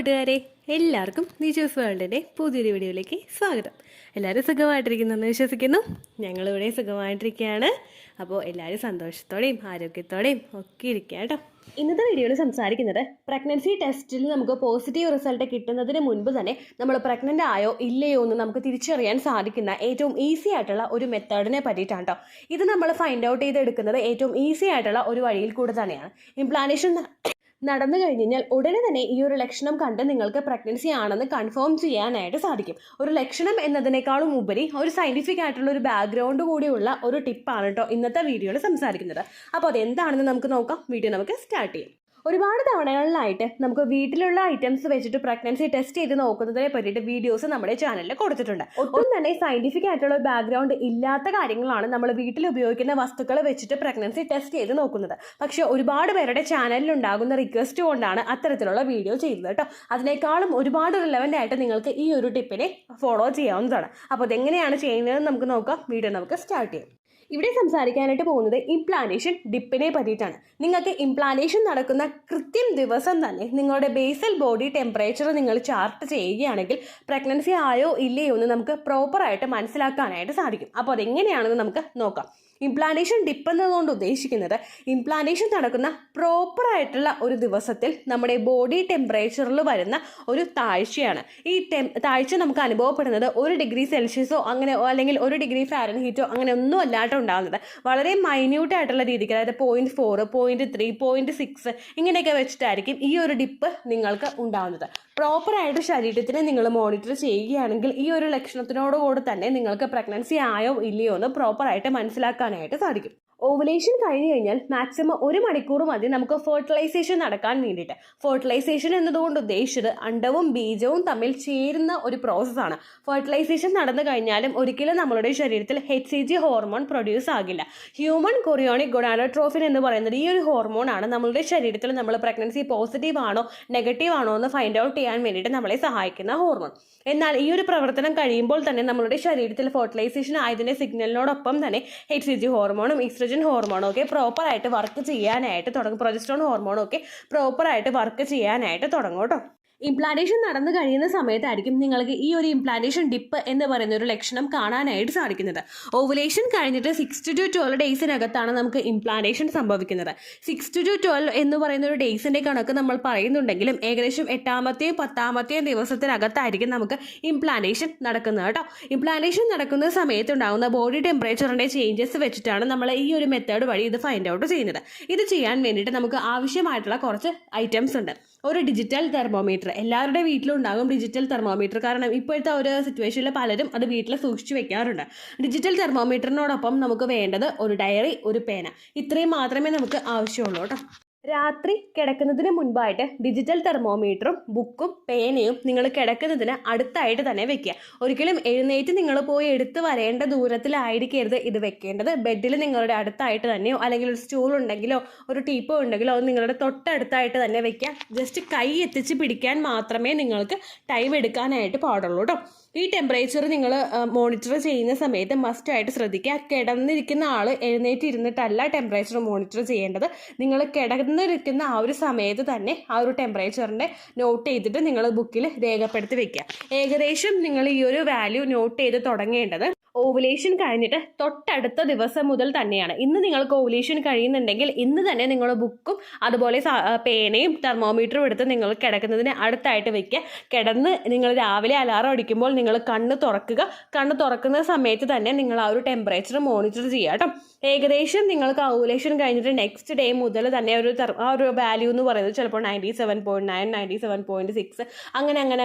കൂട്ടുകാരെ, എല്ലാവർക്കും നിജൂസ് വേൾഡിൻ്റെ പുതിയൊരു വീഡിയോയിലേക്ക് സ്വാഗതം. എല്ലാവരും സുഖമായിട്ടിരിക്കുന്നെന്ന് വിശ്വസിക്കുന്നു. ഞങ്ങളിവിടെ സുഖമായിട്ടിരിക്കുകയാണ്. അപ്പോൾ എല്ലാവരും സന്തോഷത്തോടെയും ആരോഗ്യത്തോടെയും ഒക്കെ ഇരിക്കുക കേട്ടോ. ഇന്നത്തെ വീഡിയോയിൽ സംസാരിക്കുന്നത് പ്രഗ്നൻസി ടെസ്റ്റിൽ നമുക്ക് പോസിറ്റീവ് റിസൾട്ട് കിട്ടുന്നതിന് മുൻപ് തന്നെ നമ്മൾ പ്രഗ്നൻ്റ് ആയോ ഇല്ലയോ എന്ന് നമുക്ക് തിരിച്ചറിയാൻ സാധിക്കുന്ന ഏറ്റവും ഈസി ആയിട്ടുള്ള ഒരു മെത്തേഡിനെ പറ്റിയിട്ടാണ് കേട്ടോ. ഇത് നമ്മൾ ഫൈൻഡ് ഔട്ട് ചെയ്തെടുക്കുന്നത് ഏറ്റവും ഈസി ആയിട്ടുള്ള ഒരു വഴിയിൽ കൂടെ തന്നെയാണ്. ഇംപ്ലാന്റേഷൻ നടന്നു കഴിഞ്ഞാൽ ഉടനെ തന്നെ ഈ ഒരു ലക്ഷണം കണ്ട് നിങ്ങൾക്ക് പ്രഗ്നൻസി ആണെന്ന് കൺഫേം ചെയ്യാനായിട്ട് സാധിക്കും. ഒരു ലക്ഷണം എന്നതിനേക്കാളും ഉപരി ഒരു സയൻറ്റിഫിക് ആയിട്ടുള്ള ഒരു ബാക്ക്ഗ്രൗണ്ട് കൂടിയുള്ള ഒരു ടിപ്പാണ് കേട്ടോ ഇന്നത്തെ വീഡിയോയിൽ സംസാരിക്കുന്നത്. അപ്പോൾ അതെന്താണെന്ന് നമുക്ക് നോക്കാം. വീഡിയോ നമുക്ക് സ്റ്റാർട്ട് ചെയ്യാം. ഒരുപാട് തവണകളിലായിട്ട് നമുക്ക് വീട്ടിലുള്ള ഐറ്റംസ് വെച്ചിട്ട് പ്രഗ്നൻസി ടെസ്റ്റ് ചെയ്ത് നോക്കുന്നതിനെ പറ്റിയിട്ട് വീഡിയോസ് നമ്മുടെ ചാനലിൽ കൊടുത്തിട്ടുണ്ട്. ഒട്ടും തന്നെ സയന്റിഫിക് ആയിട്ടുള്ള ബാക്ക്ഗ്രൗണ്ട് ഇല്ലാത്ത കാര്യങ്ങളാണ് നമ്മൾ വീട്ടിൽ ഉപയോഗിക്കുന്ന വസ്തുക്കൾ വെച്ചിട്ട് പ്രഗ്നൻസി ടെസ്റ്റ് ചെയ്ത് നോക്കുന്നത്. പക്ഷെ ഒരുപാട് പേരുടെ ചാനലിൽ ഉണ്ടാകുന്ന റിക്വസ്റ്റ് കൊണ്ടാണ് അത്തരത്തിലുള്ള വീഡിയോ ചെയ്യുന്നത് കേട്ടോ. അതിനേക്കാളും ഒരുപാട് റിലവൻ്റ് ആയിട്ട് നിങ്ങൾക്ക് ഈ ഒരു ടിപ്പിനെ ഫോളോ ചെയ്യാവുന്നതാണ്. അപ്പോൾ അതെങ്ങനെയാണ് ചെയ്യുന്നതെന്ന് നമുക്ക് നോക്കാം. വീഡിയോ നമുക്ക് സ്റ്റാർട്ട് ചെയ്യാം. ഇവിടെ സംസാരിക്കാനായിട്ട് പോകുന്നത് ഇംപ്ലാന്റേഷൻ ഡിപ്പിനെ പറ്റിയിട്ടാണ്. നിങ്ങൾക്ക് ഇംപ്ലാന്റേഷൻ നടക്കുന്ന കൃത്യം ദിവസം തന്നെ നിങ്ങളുടെ ബേസൽ ബോഡി ടെമ്പറേച്ചർ നിങ്ങൾ ചാർട്ട് ചെയ്യുകയാണെങ്കിൽ പ്രഗ്നൻസി ആയോ ഇല്ലയോ എന്ന് നമുക്ക് പ്രോപ്പറായിട്ട് മനസ്സിലാക്കാനായിട്ട് സാധിക്കും. അപ്പോൾ അതെങ്ങനെയാണെന്ന് നമുക്ക് നോക്കാം. ഇംപ്ലാന്റേഷൻ ഡിപ്പ് എന്നതുകൊണ്ട് ഉദ്ദേശിക്കുന്നത് ഇംപ്ലാന്റേഷൻ നടക്കുന്ന പ്രോപ്പറായിട്ടുള്ള ഒരു ദിവസത്തിൽ നമ്മുടെ ബോഡി ടെമ്പറേച്ചറിൽ വരുന്ന ഒരു താഴ്ചയാണ്. ഈ താഴ്ച നമുക്ക് അനുഭവപ്പെടുന്നത് 1 ഡിഗ്രി സെൽഷ്യസോ അങ്ങനെ അല്ലെങ്കിൽ 1 ഡിഗ്രി ഫാരൻഹീറ്റോ അങ്ങനെ ഒന്നും അല്ലാട്ടോ ഉണ്ടാകുന്നത്. വളരെ മൈന്യൂട്ട് ആയിട്ടുള്ള രീതിക്ക്, അതായത് 0.4, 0.3, 0.6 ഇങ്ങനെയൊക്കെ വെച്ചിട്ടായിരിക്കും ഈ ഒരു ഡിപ്പ് നിങ്ങൾക്ക് ഉണ്ടാകുന്നത്. പ്രോപ്പറായിട്ട് ശരീരത്തിനെ നിങ്ങൾ മോണിറ്റർ ചെയ്യുകയാണെങ്കിൽ ഈ ഒരു ലക്ഷണത്തിനോടുകൂടി തന്നെ നിങ്ങൾക്ക് പ്രഗ്നൻസി ആയോ ഇല്ലയോ എന്ന് പ്രോപ്പറായിട്ട് മനസ്സിലാക്കാനായിട്ട് സാധിക്കും. ഓവുലേഷൻ കഴിഞ്ഞ് കഴിഞ്ഞാൽ മാക്സിമം 1 മണിക്കൂർ മതി നമുക്ക് ഫെർട്ടിലൈസേഷൻ നടക്കാൻ വേണ്ടിയിട്ട്. ഫെർട്ടിലൈസേഷൻ എന്നതുകൊണ്ട് ഉദ്ദേശിച്ചത് അണ്ടവും ബീജവും തമ്മിൽ ചേരുന്ന ഒരു പ്രോസസ്സാണ്. ഫെർട്ടിലൈസേഷൻ നടന്നു കഴിഞ്ഞാലും ഒരിക്കലും നമ്മളുടെ ശരീരത്തിൽ HCG ഹോർമോൺ പ്രൊഡ്യൂസ് ആകില്ല. ഹ്യൂമൻ കൊറിയോണിക് ഗൊണാഡോട്രോഫിൻ എന്ന് പറയുന്നത് ഈ ഒരു ഹോർമോൺ ആണ് നമ്മളുടെ ശരീരത്തിൽ നമ്മൾ പ്രഗ്നൻസി പോസിറ്റീവ് ആണോ നെഗറ്റീവ് ആണോ എന്ന് ഫൈൻഡ് ഔട്ട് ചെയ്യാൻ വേണ്ടിയിട്ട് നമ്മളെ സഹായിക്കുന്ന ഹോർമോൺ. എന്നാൽ ഈ ഒരു പ്രവർത്തനം കഴിയുമ്പോൾ തന്നെ നമ്മളുടെ ശരീരത്തിൽ ഫെർട്ടിലൈസേഷൻ ആയതിൻ്റെ സിഗ്നലിനോടൊപ്പം തന്നെ HCG ഹോർമോണും ഈസ്ട്രജൻ ഹോർമോണും ഒക്കെ പ്രോപ്പറായിട്ട് വർക്ക് ചെയ്യാനായിട്ട് തുടങ്ങും. പ്രൊജസ്ട്രോൺ ഹോർമോണും ഒക്കെ പ്രോപ്പറായിട്ട് വർക്ക് ചെയ്യാനായിട്ട് തുടങ്ങും കേട്ടോ. ഇംപ്ലാന്റേഷൻ നടന്നു കഴിയുന്ന സമയത്തായിരിക്കും നിങ്ങൾക്ക് ഈ ഒരു ഇംപ്ലാന്റേഷൻ ഡിപ്പ് എന്ന് പറയുന്ന ഒരു ലക്ഷണം കാണാനായിട്ട് സാധിക്കുന്നത്. ഓവുലേഷൻ കഴിഞ്ഞിട്ട് 6 to 12 ഡേയ്സിനകത്താണ് നമുക്ക് ഇംപ്ലാന്റേഷൻ സംഭവിക്കുന്നത്. 6 to 12 എന്ന് പറയുന്ന ഒരു ഡേയ്സിന്റെ കണക്ക് നമ്മൾ പറയുന്നുണ്ടെങ്കിലും ഏകദേശം 8ാമത്തെയും 10ാമത്തെയും ദിവസത്തിനകത്തായിരിക്കും നമുക്ക് ഇംപ്ലാന്റേഷൻ നടക്കുന്നത് കേട്ടോ. ഇംപ്ലാന്റേഷൻ നടക്കുന്ന സമയത്തുണ്ടാകുന്ന ബോഡി ടെമ്പറേച്ചറിന്റെ ചേഞ്ചസ് വെച്ചിട്ടാണ് നമ്മൾ ഈ ഒരു മെത്തേഡ് വഴി ഇത് ഫൈൻഡ് ഔട്ട് ചെയ്യുന്നത്. ഇത് ചെയ്യാൻ വേണ്ടിയിട്ട് നമുക്ക് ആവശ്യമായിട്ടുള്ള കുറച്ച് ഐറ്റംസ് ഉണ്ട്. ഒരു ഡിജിറ്റൽ തെർമോമീറ്റർ എല്ലാവരുടെ വീട്ടിലും ഉണ്ടാകും. ഡിജിറ്റൽ തെർമോമീറ്റർ കാരണം ഇപ്പോഴത്തെ ഒരു സിറ്റുവേഷനിൽ പലരും അത് വീട്ടിൽ സൂക്ഷിച്ചു വെക്കാറുണ്ട്. ഡിജിറ്റൽ തെർമോമീറ്ററിനോടൊപ്പം നമുക്ക് വേണ്ടത് ഒരു ഡയറി, ഒരു പേന, ഇത്രയും മാത്രമേ നമുക്ക് ആവശ്യമുള്ളൂ കേട്ടോ. രാത്രി കിടക്കുന്നതിന് മുൻപായിട്ട് ഡിജിറ്റൽ തെർമോമീറ്ററും ബുക്കും പേനയും നിങ്ങൾ കിടക്കുന്നതിന് അടുത്തായിട്ട് തന്നെ വെക്കുക. ഒരിക്കലും എഴുന്നേറ്റ് നിങ്ങൾ പോയി എടുത്ത് വരേണ്ട ദൂരത്തിലായിരിക്കരുത് ഇത് വെക്കേണ്ടത്. ബെഡിൽ നിങ്ങളുടെ അടുത്തായിട്ട് തന്നെയോ അല്ലെങ്കിൽ ഒരു സ്റ്റൂൾ ഉണ്ടെങ്കിലോ ഒരു ടീപ്പോ ഉണ്ടെങ്കിലോ അത് നിങ്ങളുടെ തൊട്ടടുത്തായിട്ട് തന്നെ വെക്കുക. ജസ്റ്റ് കൈ എത്തിച്ച് പിടിക്കാൻ മാത്രമേ നിങ്ങൾക്ക് ടൈം എടുക്കാനായിട്ട് പാടുള്ളൂ കേട്ടോ. ഈ ടെമ്പറേച്ചർ നിങ്ങൾ മോണിറ്റർ ചെയ്യുന്ന സമയത്ത് മസ്റ്റായിട്ട് ശ്രദ്ധിക്കുക. കിടന്നിരിക്കുന്ന ആൾ എഴുന്നേറ്റ് ഇരുന്നിട്ടല്ല ടെമ്പറേച്ചർ മോണിറ്റർ ചെയ്യേണ്ടത്. നിങ്ങൾ കിടന്നിരിക്കുന്ന ആ ഒരു സമയത്ത് തന്നെ ആ ഒരു ടെമ്പറേച്ചറിൻ്റെ നോട്ട് ചെയ്തിട്ട് നിങ്ങൾ ബുക്കിൽ രേഖപ്പെടുത്തി വെക്കുക. ഏകദേശം നിങ്ങൾ ഈ ഒരു വാല്യൂ നോട്ട് ചെയ്ത് തുടങ്ങേണ്ടത് ഓവുലേഷൻ കഴിഞ്ഞിട്ട് തൊട്ടടുത്ത ദിവസം മുതൽ തന്നെയാണ്. ഇന്ന് നിങ്ങൾക്ക് ഓവുലേഷൻ കഴിയുന്നുണ്ടെങ്കിൽ ഇന്ന് തന്നെ നിങ്ങൾ ബുക്കും അതുപോലെ പേനയും തെർമോമീറ്ററും എടുത്ത് നിങ്ങൾ കിടക്കുന്നതിന് അടുത്തായിട്ട് വെക്കുക. കിടന്ന് നിങ്ങൾ രാവിലെ അലാറം അടിക്കുമ്പോൾ നിങ്ങൾ കണ്ണ് തുറക്കുക. കണ്ണ് തുറക്കുന്ന സമയത്ത് തന്നെ നിങ്ങൾ ആ ഒരു ടെമ്പറേച്ചർ മോണിറ്റർ ചെയ്യുക കേട്ടോ. ഏകദേശം നിങ്ങൾക്ക് ഓവുലേഷൻ കഴിഞ്ഞിട്ട് നെക്സ്റ്റ് ഡേ മുതൽ തന്നെ ആ ഒരു വാല്യൂ എന്ന് പറയുന്നത് ചിലപ്പോൾ 97.9, 97.6 അങ്ങനെ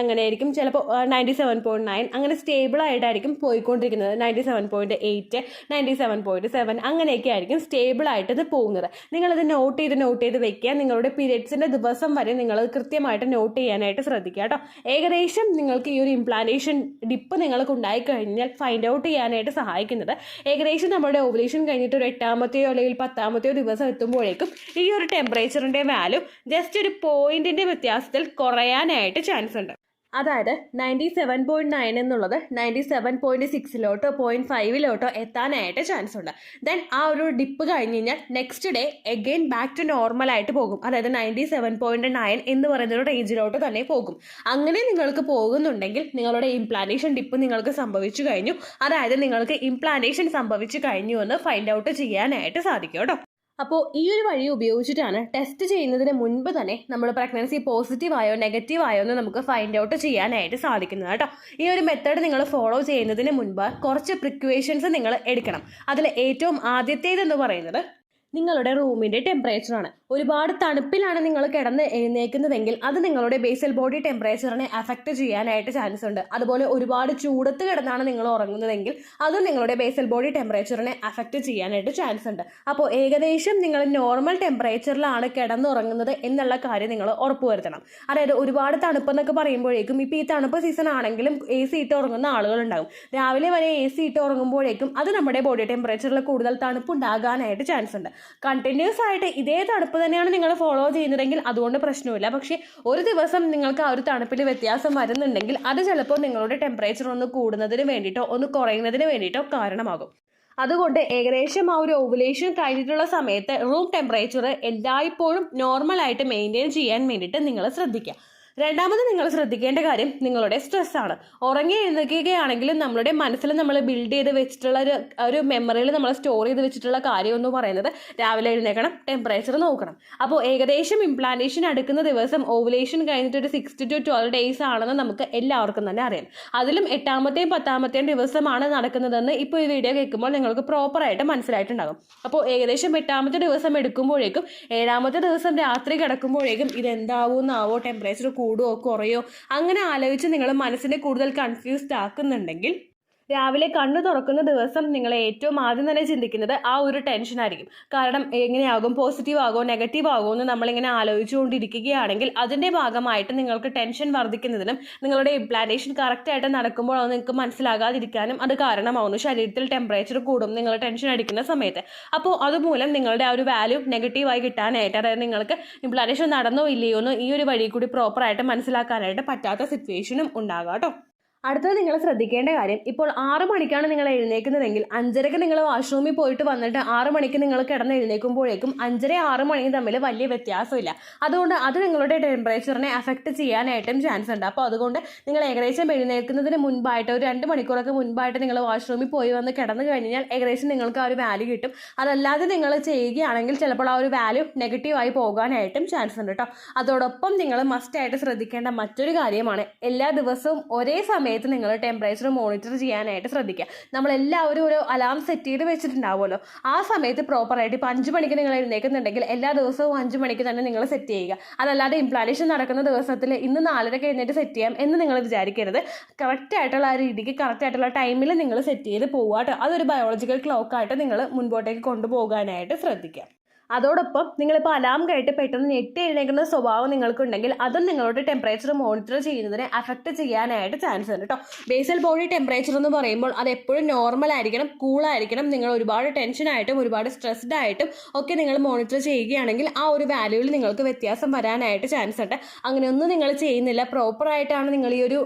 ആയിരിക്കും. ചിലപ്പോൾ 97.9 അങ്ങനെ സ്റ്റേബിൾ ആയിട്ടായിരിക്കും പോയിക്കൊണ്ടിരിക്കുന്നത്. 97.8, 97.7 അങ്ങനെയൊക്കെ ആയിരിക്കും സ്റ്റേബിൾ ആയിട്ട് ഇത് പോകുന്നത്. നിങ്ങളിത് നോട്ട് ചെയ്ത് വെക്കുക. നിങ്ങളുടെ പീരിയഡ്സിൻ്റെ ദിവസം വരെ നിങ്ങൾ കൃത്യമായിട്ട് നോട്ട് ചെയ്യാനായിട്ട് ശ്രദ്ധിക്കുക കേട്ടോ. ഏകദേശം നിങ്ങൾക്ക് ഈ ഒരു ഇംപ്ലാന്റേഷൻ ഡിപ്പ് നിങ്ങൾക്ക് ഉണ്ടായിക്കഴിഞ്ഞാൽ ഫൈൻഡ് ഔട്ട് ചെയ്യാനായിട്ട് സഹായിക്കുന്നത് ഏകദേശം നമ്മുടെ ഓവുലേഷൻ കഴിഞ്ഞിട്ട് ഒരു 8ാമത്തെയോ അല്ലെങ്കിൽ 10ാമത്തെയോ ദിവസം എത്തുമ്പോഴേക്കും ഈ ഒരു ടെമ്പറേച്ചറിൻ്റെ വാല്യൂ ജസ്റ്റ് ഒരു പോയിന്റിൻ്റെ വ്യത്യാസത്തിൽ കുറയാനായിട്ട് ചാൻസ് ഉണ്ട്. അതായത് 97.9 എന്നുള്ളത് 97.6 0.5 എത്താനായിട്ട് ചാൻസ് ഉണ്ട്. ദെൻ ആ ഒരു ഡിപ്പ് കഴിഞ്ഞ് കഴിഞ്ഞാൽ next day again back to normal ആയിട്ട് പോകും. അതായത് 97.9 എന്ന് പറയുന്ന ഒരു റേഞ്ചിലോട്ട് തന്നെ പോകും. അങ്ങനെ നിങ്ങൾക്ക് പോകുന്നുണ്ടെങ്കിൽ നിങ്ങളുടെ ഇംപ്ലാന്റേഷൻ ഡിപ്പ് നിങ്ങൾക്ക് സംഭവിച്ചു കഴിഞ്ഞു, അതായത് നിങ്ങൾക്ക് ഇംപ്ലാന്റേഷൻ സംഭവിച്ചു കഴിഞ്ഞു എന്ന് ഫൈൻഡ് ഔട്ട് ചെയ്യാനായിട്ട് സാധിക്കും കേട്ടോ. അപ്പോൾ ഈ ഒരു വഴി ഉപയോഗിച്ചിട്ടാണ് ടെസ്റ്റ് ചെയ്യുന്നതിന് മുൻപ് തന്നെ നമ്മൾ പ്രഗ്നൻസി പോസിറ്റീവ് ആയോ നെഗറ്റീവ് ആയോ എന്ന് നമുക്ക് ഫൈൻഡ് ഔട്ട് ചെയ്യാനായിട്ട് സാധിക്കുന്നത് കേട്ടോ. ഈ ഒരു മെത്തേഡ് നിങ്ങൾ ഫോളോ ചെയ്യുന്നതിന് മുൻപ് കുറച്ച് പ്രിക്വേഷൻസ് നിങ്ങൾ എടുക്കണം. അതിൽ ഏറ്റവും ആദ്യത്തേതെന്ന് പറയുന്നത് നിങ്ങളുടെ റൂമിൻ്റെ ടെമ്പറേച്ചറാണ്. ഒരുപാട് തണുപ്പിലാണ് നിങ്ങൾ കിടന്ന് എഴുന്നേൽക്കുന്നതെങ്കിൽ അത് നിങ്ങളുടെ ബേസൽ ബോഡി ടെമ്പറേച്ചറിനെ അഫക്റ്റ് ചെയ്യാനായിട്ട് ചാൻസ് ഉണ്ട്. അതുപോലെ ഒരുപാട് ചൂടത്ത് കിടന്നാണ് നിങ്ങൾ ഉറങ്ങുന്നതെങ്കിൽ അതും നിങ്ങളുടെ ബേസൽ ബോഡി ടെമ്പറേച്ചറിനെ അഫക്റ്റ് ചെയ്യാനായിട്ട് ചാൻസ് ഉണ്ട്. അപ്പോൾ ഏകദേശം നിങ്ങൾ നോർമൽ ടെമ്പറേച്ചറിലാണ് കിടന്നുറങ്ങുന്നത് എന്നുള്ള കാര്യം നിങ്ങൾ ഉറപ്പുവരുത്തണം. അതായത് ഒരുപാട് തണുപ്പെന്നൊക്കെ പറയുമ്പോഴേക്കും ഇപ്പോൾ ഈ തണുപ്പ് സീസൺ ആണെങ്കിലും AC ഇട്ട് ഉറങ്ങുന്ന ആളുകളുണ്ടാകും. രാവിലെ വരെ AC ഇട്ട് ഉറങ്ങുമ്പോഴേക്കും അത് നമ്മുടെ ബോഡി ടെമ്പറേച്ചറിൽ കൂടുതൽ തണുപ്പുണ്ടാകാനായിട്ട് ചാൻസ് ഉണ്ട്. കണ്ടിന്യൂസ് ആയിട്ട് ഇതേ തണുപ്പ് തന്നെയാണ് നിങ്ങൾ ഫോളോ ചെയ്യുന്നതെങ്കിൽ അതുകൊണ്ട് പ്രശ്നമില്ല. പക്ഷേ ഒരു ദിവസം നിങ്ങൾക്ക് ആ ഒരു തണുപ്പിൽ വ്യത്യാസം വരുന്നുണ്ടെങ്കിൽ അത് ചിലപ്പോൾ നിങ്ങളുടെ ടെമ്പറേച്ചർ ഒന്ന് കൂടുന്നതിന് വേണ്ടിയിട്ടോ ഒന്ന് കുറയുന്നതിന് വേണ്ടിയിട്ടോ കാരണമാകും. അതുകൊണ്ട് ഏകദേശം ആ ഒരു ഓവുലേഷൻ കഴിഞ്ഞിട്ടുള്ള സമയത്ത് റൂം ടെമ്പറേച്ചർ എല്ലായ്പ്പോഴും നോർമലായിട്ട് മെയിൻറ്റെയിൻ ചെയ്യാൻ വേണ്ടിയിട്ട് നിങ്ങൾ ശ്രദ്ധിക്കുക. രണ്ടാമത് നിങ്ങൾ ശ്രദ്ധിക്കേണ്ട കാര്യം നിങ്ങളുടെ സ്ട്രെസ്സാണ്. ഉറങ്ങി എഴുന്നേൽക്കുകയാണെങ്കിലും നമ്മുടെ മനസ്സിൽ നമ്മൾ ബിൽഡ് ചെയ്ത് വെച്ചിട്ടുള്ള ഒരു മെമ്മറിയിൽ നമ്മൾ സ്റ്റോർ ചെയ്ത് വെച്ചിട്ടുള്ള കാര്യം എന്ന് പറയുന്നത് രാവിലെ എഴുന്നേൽക്കണം, ടെമ്പറേച്ചർ നോക്കണം. അപ്പോൾ ഏകദേശം ഇംപ്ലാന്റേഷൻ അടുക്കുന്ന ദിവസം ഓവുലേഷൻ കഴിഞ്ഞിട്ട് ഒരു 6 to 12 days ആണെന്ന് നമുക്ക് എല്ലാവർക്കും തന്നെ അറിയാം. അതിലും 8ാമത്തെയും 10ാമത്തെയും ദിവസമാണ് നടക്കുന്നതെന്ന് ഇപ്പോൾ ഈ വീഡിയോ കേൾക്കുമ്പോൾ നിങ്ങൾക്ക് പ്രോപ്പറായിട്ട് മനസ്സിലായിട്ടുണ്ടാകും. അപ്പോൾ ഏകദേശം 8ാമത്തെ ദിവസം എടുക്കുമ്പോഴേക്കും 7ാമത്തെ ദിവസം രാത്രി കിടക്കുമ്പോഴേക്കും ഇതെന്താവൂന്നാവോ, ടെമ്പറേച്ചർ കൂടുമോ കുറയോ അങ്ങനെ ആലോചിച്ച് നിങ്ങൾ മനസ്സിനെ കൂടുതൽ കൺഫ്യൂസ്ഡ് ആക്കുന്നുണ്ടെങ്കിൽ രാവിലെ കണ്ണു തുറക്കുന്ന ദിവസം നിങ്ങൾ ഏറ്റവും ആദ്യം തന്നെ ചിന്തിക്കുന്നത് ആ ഒരു ടെൻഷനായിരിക്കും. കാരണം എങ്ങനെയാകും, പോസിറ്റീവ് ആകുമോ നെഗറ്റീവ് ആകുമോ എന്ന് നമ്മളിങ്ങനെ ആലോചിച്ചുകൊണ്ടിരിക്കുകയാണെങ്കിൽ അതിൻ്റെ ഭാഗമായിട്ട് നിങ്ങൾക്ക് ടെൻഷൻ വർദ്ധിക്കുന്നതിനും നിങ്ങളുടെ ഇംപ്ലാന്റേഷൻ കറക്റ്റായിട്ട് നടക്കുമ്പോൾ അത് നിങ്ങൾക്ക് മനസ്സിലാകാതിരിക്കാനും അത് കാരണമാവുന്നു. ശരീരത്തിൽ ടെമ്പറേച്ചർ കൂടും നിങ്ങൾ ടെൻഷൻ അടിക്കുന്ന സമയത്ത്. അപ്പോൾ അതുമൂലം നിങ്ങളുടെ ആ ഒരു വാല്യൂ നെഗറ്റീവായി കിട്ടാനായിട്ട്, അതായത് നിങ്ങൾക്ക് ഇംപ്ലാന്റേഷൻ നടന്നോ ഇല്ലയോ എന്ന് ഈ ഒരു വഴി കൂടി പ്രോപ്പറായിട്ട് മനസ്സിലാക്കാനായിട്ട് പറ്റാത്ത സിറ്റുവേഷനും ഉണ്ടാകാം കേട്ടോ. അടുത്തത് നിങ്ങൾ ശ്രദ്ധിക്കേണ്ട കാര്യം, ഇപ്പോൾ 6 മണിക്കാണ് നിങ്ങൾ എഴുന്നേൽക്കുന്നതെങ്കിൽ 5:30 നിങ്ങൾ വാഷ്റൂമിൽ പോയിട്ട് വന്നിട്ട് 6 മണിക്ക് നിങ്ങൾ കിടന്ന് എഴുന്നേൽക്കുമ്പോഴേക്കും 5:30 6 മണിയും തമ്മിൽ വലിയ വ്യത്യാസമില്ല. അതുകൊണ്ട് അത് നിങ്ങളുടെ ടെമ്പറേച്ചറിനെ അഫക്റ്റ് ചെയ്യാനായിട്ടും ചാൻസ് ഉണ്ട്. അപ്പോൾ അതുകൊണ്ട് നിങ്ങൾ ഏകദേശം എഴുന്നേൽക്കുന്നതിന് മുൻപായിട്ട് ഒരു 2 മണിക്കൂറൊക്കെ മുൻപായിട്ട് നിങ്ങൾ വാഷ്റൂമിൽ പോയി വന്ന് കിടന്നു കഴിഞ്ഞാൽ ഏകദേശം നിങ്ങൾക്ക് ആ ഒരു വാല്യൂ കിട്ടും. അതല്ലാതെ നിങ്ങൾ ചെയ്യുകയാണെങ്കിൽ ചിലപ്പോൾ ആ ഒരു വാല്യൂ നെഗറ്റീവായി പോകാനായിട്ടും ചാൻസ് ഉണ്ട് കേട്ടോ. അതോടൊപ്പം നിങ്ങൾ മസ്റ്റായിട്ട് ശ്രദ്ധിക്കേണ്ട മറ്റൊരു കാര്യമാണ്, എല്ലാ ദിവസവും ഒരേ സമയത്ത് നിങ്ങൾ ടെമ്പറേച്ചർ മോണിറ്റർ ചെയ്യാനായിട്ട് ശ്രദ്ധിക്കുക. നമ്മളെല്ലാവരും ഒരു അലാം സെറ്റ് ചെയ്ത് വെച്ചിട്ടുണ്ടാവുമല്ലോ, ആ സമയത്ത് പ്രോപ്പറായിട്ട് ഇപ്പോൾ 5 മണിക്ക് നിങ്ങൾ എഴുന്നേൽക്കുന്നുണ്ടെങ്കിൽ എല്ലാ ദിവസവും 5 മണിക്ക് തന്നെ നിങ്ങൾ സെറ്റ് ചെയ്യുക. അതല്ലാതെ ഇംപ്ലാന്റേഷൻ നടക്കുന്ന ദിവസത്തിൽ ഇന്ന് 4:30 എഴുന്നേറ്റ് സെറ്റ് ചെയ്യാം എന്ന് നിങ്ങൾ വിചാരിക്കരുത്. കറക്റ്റായിട്ടുള്ള ആ രീതിക്ക് കറക്റ്റായിട്ടുള്ള ടൈമിൽ നിങ്ങൾ സെറ്റ് ചെയ്ത് പോവുക കേട്ടോ. അതൊരു ബയോളജിക്കൽ ക്ലോക്കായിട്ട് നിങ്ങൾ മുൻപോട്ടേക്ക് കൊണ്ടുപോകാനായിട്ട് ശ്രദ്ധിക്കുക. അതോടൊപ്പം നിങ്ങളിപ്പോൾ അലാം കേട്ട് പെട്ടെന്ന് ഞെട്ടി എഴുന്നേൽക്കുന്ന സ്വഭാവം നിങ്ങൾക്കുണ്ടെങ്കിൽ അതും നിങ്ങളുടെ ടെമ്പറേച്ചർ മോണിറ്റർ ചെയ്യുന്നതിനെ അഫക്റ്റ് ചെയ്യാനായിട്ട് ചാൻസ് ഉണ്ട് കേട്ടോ. ബേസൽ ബോഡി ടെമ്പറേച്ചർ എന്ന് പറയുമ്പോൾ അത് എപ്പോഴും നോർമൽ ആയിരിക്കണം, കൂളായിരിക്കണം. നിങ്ങൾ ഒരുപാട് ടെൻഷനായിട്ടും ഒരുപാട് സ്ട്രെസ്ഡ് ആയിട്ടും ഒക്കെ നിങ്ങൾ മോണിറ്റർ ചെയ്യുകയാണെങ്കിൽ ആ ഒരു വാല്യൂവിൽ നിങ്ങൾക്ക് വ്യത്യാസം വരാനായിട്ട് ചാൻസ് ഉണ്ട്. അങ്ങനെയൊന്നും നിങ്ങൾ ചെയ്യുന്നില്ല, പ്രോപ്പറായിട്ടാണ് നിങ്ങൾ ഈ ഒരു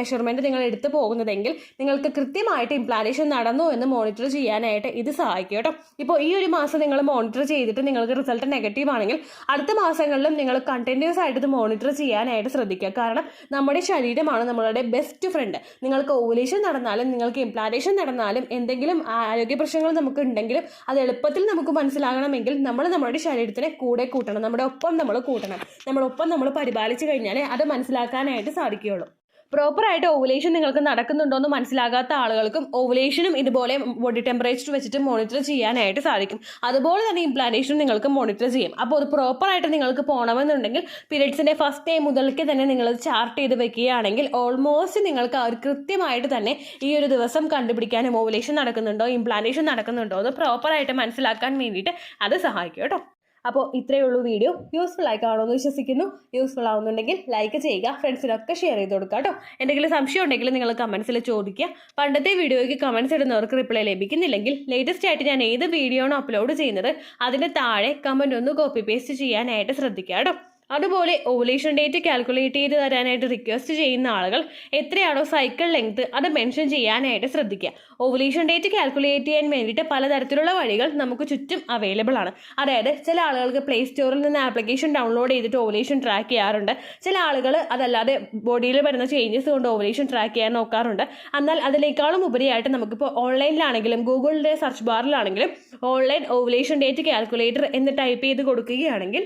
മെഷർമെൻറ്റ് നിങ്ങൾ എടുത്തു പോകുന്നതെങ്കിൽ നിങ്ങൾക്ക് കൃത്യമായിട്ട് ഇംപ്ലാന്റേഷൻ നടന്നു എന്ന് മോണിറ്റർ ചെയ്യാനായിട്ട് ഇത് സഹായിക്കും കേട്ടോ. ഇപ്പോൾ ഈ ഒരു മാസം നിങ്ങൾ മോണിറ്റർ ചെയ്തിട്ട് നിങ്ങൾക്ക് റിസൾട്ട് നെഗറ്റീവ് ആണെങ്കിൽ അടുത്ത മാസങ്ങളിലും നിങ്ങൾ കണ്ടിന്യൂസ് ആയിട്ട് ഇത് മോണിറ്റർ ചെയ്യാനായിട്ട് ശ്രദ്ധിക്കുക. കാരണം നമ്മുടെ ശരീരമാണ് നമ്മളുടെ ബെസ്റ്റ് ഫ്രണ്ട്. നിങ്ങൾക്ക് ഓവുലേഷൻ നടന്നാലും നിങ്ങൾക്ക് ഇംപ്ലാന്റേഷൻ നടന്നാലും എന്തെങ്കിലും ആരോഗ്യ പ്രശ്നങ്ങൾ നമുക്ക് ഉണ്ടെങ്കിലും അത് എളുപ്പത്തിൽ നമുക്ക് മനസ്സിലാകണമെങ്കിൽ നമ്മുടെ ശരീരത്തിനെ കൂടെ കൂട്ടണം, നമ്മുടെ ഒപ്പം നമ്മൾ കൂട്ടണം. നമ്മളൊപ്പം നമ്മൾ പരിപാലിച്ചു കഴിഞ്ഞാലേ അത് മനസ്സിലാക്കാനായിട്ട് സാധിക്കുകയുള്ളൂ. പ്രോപ്പറായിട്ട് ഓവുലേഷൻ നിങ്ങൾക്ക് നടക്കുന്നുണ്ടോ എന്ന് മനസ്സിലാകാത്ത ആളുകൾക്കും ഓവുലേഷനും ഇതുപോലെ ബോഡി ടെമ്പറേച്ചർ വെച്ചിട്ട് മോണിറ്റർ ചെയ്യാനായിട്ട് സാധിക്കും. അതുപോലെ തന്നെ ഇംപ്ലാന്റേഷനും നിങ്ങൾക്ക് മോണിറ്റർ ചെയ്യും. അപ്പോൾ അത് പ്രോപ്പറായിട്ട് നിങ്ങൾക്ക് പോകണമെന്നുണ്ടെങ്കിൽ പീരിയഡ്സിൻ്റെ ഫസ്റ്റ് ഡേ മുതൽക്ക് തന്നെ നിങ്ങൾ ചാർട്ട് ചെയ്ത് വെക്കുകയാണെങ്കിൽ ഓൾമോസ്റ്റ് നിങ്ങൾക്ക് ആ ഒരു കൃത്യമായിട്ട് തന്നെ ഈ ഒരു ദിവസം കണ്ടുപിടിക്കാനും ഓവുലേഷൻ നടക്കുന്നുണ്ടോ ഇംപ്ലാന്റേഷൻ നടക്കുന്നുണ്ടോ എന്ന് പ്രോപ്പറായിട്ട് മനസ്സിലാക്കാൻ വേണ്ടിയിട്ട് അത് സഹായിക്കും കേട്ടോ. അപ്പോൾ ഇത്രയേ ഉള്ളൂ വീഡിയോ. യൂസ്ഫുൾ ആയി കാണുമെന്ന് വിശ്വസിക്കുന്നു. യൂസ്ഫുൾ ആവുന്നുണ്ടെങ്കിൽ ലൈക്ക് ചെയ്യുക, ഫ്രണ്ട്സിനൊക്കെ ഷെയർ ചെയ്ത് കൊടുക്കുക കേട്ടോ. എന്തെങ്കിലും സംശയം ഉണ്ടെങ്കിൽ നിങ്ങൾ കമൻസിൽ ചോദിക്കുക. പണ്ടത്തെ വീഡിയോയ്ക്ക് കമൻസ് ഇടുന്നവർക്ക് റിപ്ലൈ ലഭിക്കുന്നില്ലെങ്കിൽ ലേറ്റസ്റ്റ് ആയിട്ട് ഞാൻ ഏത് വീഡിയോ ആണോ അപ്ലോഡ് ചെയ്യുന്നത് അതിന് താഴെ കമൻറ്റ് ഒന്ന് കോപ്പി പേസ്റ്റ് ചെയ്യാനായിട്ട് ശ്രദ്ധിക്കുക കേട്ടോ. അതുപോലെ ഓവുലേഷൻ ഡേറ്റ് കാൽക്കുലേറ്റ് ചെയ്ത് തരാനായിട്ട് റിക്വസ്റ്റ് ചെയ്യുന്ന ആളുകൾ എത്രയാണോ സൈക്കിൾ ലെങ്ത് അത് മെൻഷൻ ചെയ്യാനായിട്ട് ശ്രദ്ധിക്കുക. ഓവുലേഷൻ ഡേറ്റ് കാൽക്കുലേറ്റ് ചെയ്യാൻ വേണ്ടിയിട്ട് പലതരത്തിലുള്ള വഴികൾ നമുക്ക് ചുറ്റും അവൈലബിൾ ആണ്. അതായത് ചില ആളുകൾക്ക് പ്ലേ സ്റ്റോറിൽ നിന്ന് ആപ്ലിക്കേഷൻ ഡൗൺലോഡ് ചെയ്തിട്ട് ഓവുലേഷൻ ട്രാക്ക് ചെയ്യാറുണ്ട്. ചില ആളുകൾ അതല്ലാതെ ബോഡിയിൽ വരുന്ന ചേഞ്ചസ് കൊണ്ട് ഓവുലേഷൻ ട്രാക്ക് ചെയ്യാൻ നോക്കാറുണ്ട്. എന്നാൽ അതിനേക്കാളും ഉപരിയായിട്ട് നമുക്കിപ്പോൾ ഓൺലൈനിലാണെങ്കിലും ഗൂഗിളിൻ്റെ സെർച്ച് ബാറിലാണെങ്കിലും ഓൺലൈൻ ഓവുലേഷൻ ഡേറ്റ് കാൽക്കുലേറ്റർ എന്ന് ടൈപ്പ് ചെയ്ത് കൊടുക്കുകയാണെങ്കിൽ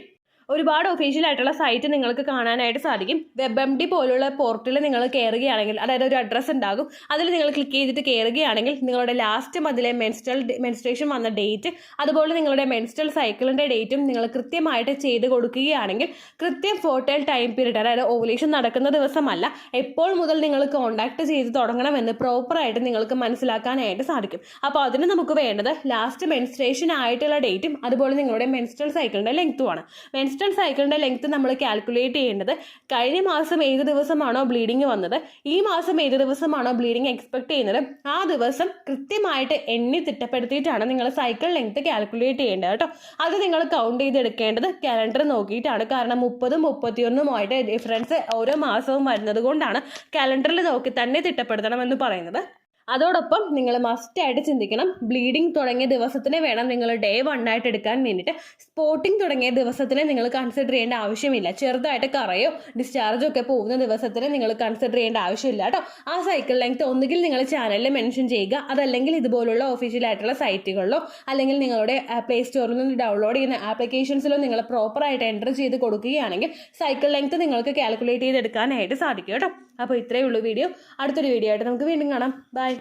ഒരുപാട് ഒഫീഷ്യൽ ആയിട്ടുള്ള സൈറ്റ് നിങ്ങൾക്ക് കാണാനായിട്ട് സാധിക്കും. WebMD പോലുള്ള പോർട്ടൽ നിങ്ങൾ കയറുകയാണെങ്കിൽ, അതായത് ഒരു അഡ്രസ്സ് ഉണ്ടാകും, അതിൽ നിങ്ങൾ ക്ലിക്ക് ചെയ്തിട്ട് കയറുകയാണെങ്കിൽ നിങ്ങളുടെ ലാസ്റ്റ് മന്തിലെ മെൻസ്ട്രേഷൻ വന്ന ഡേറ്റ്, അതുപോലെ നിങ്ങളുടെ മെൻസ്ട്രൽ സൈക്കിളിൻ്റെ ഡേറ്റും നിങ്ങൾ കൃത്യമായിട്ട് ചെയ്ത് കൊടുക്കുകയാണെങ്കിൽ കൃത്യം ഫോർട്ടൈൽ ടൈം പീരീഡ്, അതായത് ഓവുലേഷൻ നടക്കുന്ന ദിവസമല്ല, എപ്പോൾ മുതൽ നിങ്ങൾ കോൺടാക്ട് ചെയ്ത് തുടങ്ങണമെന്ന് പ്രോപ്പറായിട്ട് നിങ്ങൾക്ക് മനസ്സിലാക്കാനായിട്ട് സാധിക്കും. അപ്പോൾ അതിന് നമുക്ക് വേണ്ടത് ലാസ്റ്റ് മെൻസ്ട്രേഷൻ ആയിട്ടുള്ള ഡേറ്റും അതുപോലെ നിങ്ങളുടെ മെൻസ്ട്രൽ സൈക്കിളിൻ്റെ ലെങ്ത്തുമാണ്. മെൻസ്ട്രൽ സൈക്കിളിൻ്റെ ലെങ്ത്ത് നമ്മൾ കാൽക്കുലേറ്റ് ചെയ്യേണ്ടത് കഴിഞ്ഞ മാസം ഏത് ദിവസമാണോ ബ്ലീഡിങ് വന്നത്, ഈ മാസം ഏത് ദിവസമാണോ ബ്ലീഡിങ് എക്സ്പെക്ട് ചെയ്യുന്നത്, ആ ദിവസം കൃത്യമായിട്ട് എണ്ണി തിട്ടപ്പെടുത്തിയിട്ടാണ് നിങ്ങൾ സൈക്കിൾ ലെങ്ത്ത് കാൽക്കുലേറ്റ് ചെയ്യേണ്ടത് കേട്ടോ. അത് നിങ്ങൾ കൗണ്ട് ചെയ്തെടുക്കേണ്ടത് കാലണ്ടർ നോക്കിയിട്ടാണ്. കാരണം 30ഉം 31ഉമായിട്ട് ഡിഫറൻസ് ഓരോ മാസവും വരുന്നത് കൊണ്ടാണ് കാലണ്ടറിൽ നോക്കി തന്നെ തിട്ടപ്പെടുത്തണം എന്ന് പറയുന്നത്. അതോടൊപ്പം നിങ്ങൾ മസ്റ്റായിട്ട് ചിന്തിക്കണം, ബ്ലീഡിങ് തുടങ്ങിയ ദിവസത്തിന് വേണം നിങ്ങൾ ഡേ 1 ആയിട്ട് എടുക്കാൻ വേണ്ടിയിട്ട്. സ്പോട്ടിങ് തുടങ്ങിയ ദിവസത്തിന് നിങ്ങൾ കൺസിഡർ ചെയ്യേണ്ട ആവശ്യമില്ല. ചെറുതായിട്ട് കറയോ ഡിസ്ചാർജോ ഒക്കെ പോകുന്ന ദിവസത്തിന് നിങ്ങൾ കൺസിഡർ ചെയ്യേണ്ട ആവശ്യമില്ല കേട്ടോ. ആ സൈക്കിൾ ലെങ്ത് ഒന്നുകിൽ നിങ്ങൾ ചാനലിൽ മെൻഷൻ ചെയ്യുക, അതല്ലെങ്കിൽ ഇതുപോലുള്ള ഒഫീഷ്യൽ ആയിട്ടുള്ള സൈറ്റുകളിലോ അല്ലെങ്കിൽ നിങ്ങളുടെ പ്ലേ സ്റ്റോറിൽ നിന്ന് ഡൗൺലോഡ് ചെയ്യുന്ന ആപ്ലിക്കേഷൻസിലോ നിങ്ങൾ പ്രോപ്പറായിട്ട് എൻ്റർ ചെയ്ത് കൊടുക്കുകയാണെങ്കിൽ സൈക്കിൾ ലെങ്ത് നിങ്ങൾക്ക് കാൽക്കുലേറ്റ് ചെയ്തെടുക്കാനായിട്ട് സാധിക്കും കേട്ടോ. അപ്പോൾ ഇത്രയേ ഉള്ളൂ വീഡിയോ. അടുത്തൊരു വീഡിയോ ആയിട്ട് നമുക്ക് വീണ്ടും കാണാം. ബൈ.